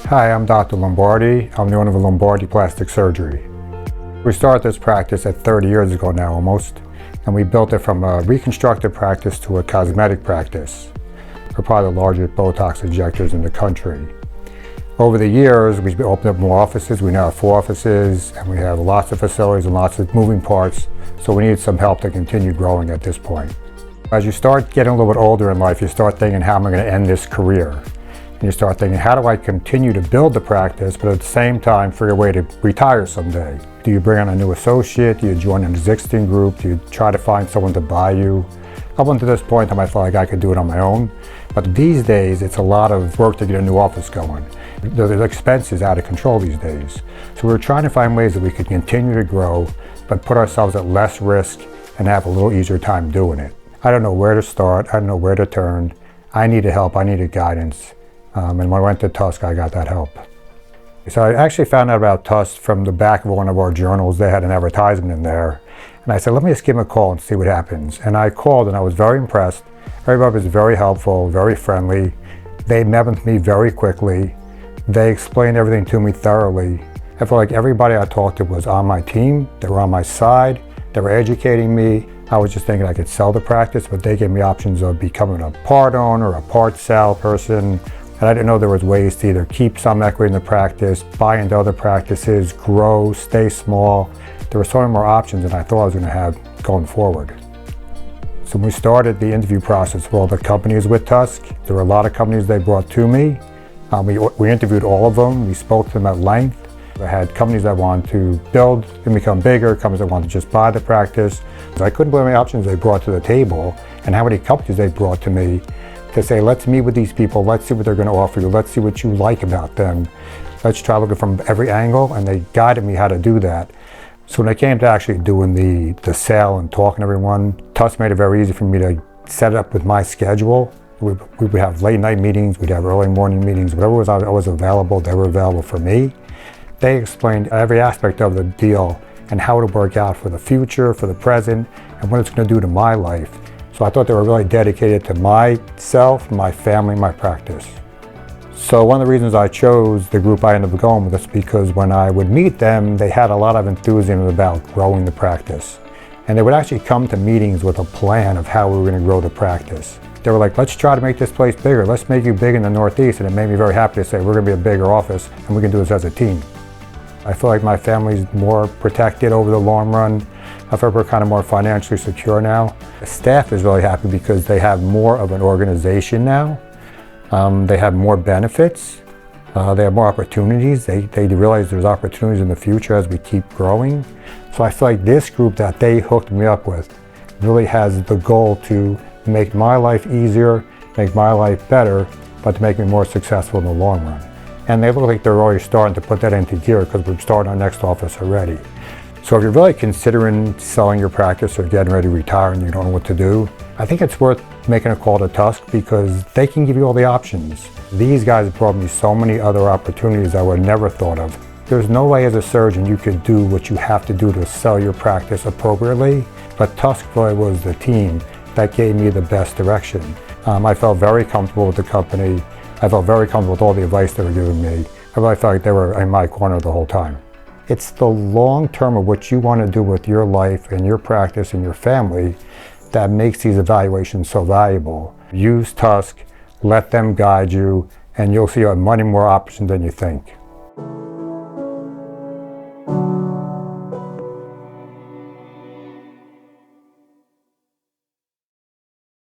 Hi, I'm Dr. Lombardi. I'm the owner of Lombardi Plastic Surgery. We started this practice at 30 years ago now almost, and we built it from a reconstructive practice to a cosmetic practice. We're probably the largest Botox injectors in the country. Over the years, we've opened up more offices. We now have 4 offices, and we have lots of facilities and lots of moving parts, so we need some help to continue growing at this point. As you start getting a little bit older in life, you start thinking, how am I going to end this career? And you start thinking, how do I continue to build the practice, but at the same time figure a way to retire someday? Do you bring on a new associate? Do you join an existing group? Do you try to find someone to buy you? Up until this point, I felt like I could do it on my own. But these days, it's a lot of work to get a new office going. The expenses out of control these days. So we're trying to find ways that we could continue to grow, but put ourselves at less risk and have a little easier time doing it. I don't know where to start. I don't know where to turn. I needed help. I needed guidance. And when I went to TUSK, I got that help. So I actually found out about TUSK from the back of one of our journals. They had an advertisement in there. And I said, let me just give them a call and see what happens. And I called and I was very impressed. Everybody was very helpful, very friendly. They met with me very quickly. They explained everything to me thoroughly. I felt like everybody I talked to was on my team. They were on my side. They were educating me. I was just thinking I could sell the practice, but they gave me options of becoming a part owner, a part sale person. And I didn't know there was ways to either keep some equity in the practice, buy into other practices, grow, stay small. There were so many more options than I thought I was going to have going forward. So when we started the interview process for all the companies with TUSK, there were a lot of companies they brought to me. We interviewed all of them. We spoke to them at length. I had companies that wanted to build and become bigger, companies that wanted to just buy the practice. So I couldn't believe how many options they brought to the table and how many companies they brought to me to say, let's meet with these people, let's see what they're going to offer you, let's see what you like about them. Let's try looking from every angle, and they guided me how to do that. So when I came to actually doing the sale and talking to everyone, TUSK made it very easy for me to set it up with my schedule. We would have late night meetings, we'd have early morning meetings, whatever was always available, they were available for me. They explained every aspect of the deal and how it would work out for the future, for the present, and what it's going to do to my life. So I thought they were really dedicated to myself, my family, my practice. So one of the reasons I chose the group I ended up going with is because when I would meet them, they had a lot of enthusiasm about growing the practice. And they would actually come to meetings with a plan of how we were going to grow the practice. They were like, let's try to make this place bigger. Let's make you big in the Northeast. And it made me very happy to say, we're going to be a bigger office and we can do this as a team. I feel like my family's more protected over the long run. I feel we're kind of more financially secure now. The staff is really happy because they have more of an organization now. They have more benefits. They have more opportunities. They realize there's opportunities in the future as we keep growing. So I feel like this group that they hooked me up with really has the goal to make my life easier, make my life better, but to make me more successful in the long run. And they look like they're already starting to put that into gear because we're starting our next office already. So if you're really considering selling your practice or getting ready to retire and you don't know what to do, I think it's worth making a call to TUSK because they can give you all the options. These guys brought me so many other opportunities I would have never thought of. There's no way as a surgeon you could do what you have to do to sell your practice appropriately, but TUSK really was the team that gave me the best direction. I felt very comfortable with the company. I felt very comfortable with all the advice they were giving me. I really felt like they were in my corner the whole time. It's the long term of what you want to do with your life and your practice and your family that makes these evaluations so valuable. Use TUSK, let them guide you, and you'll see many more options than you think.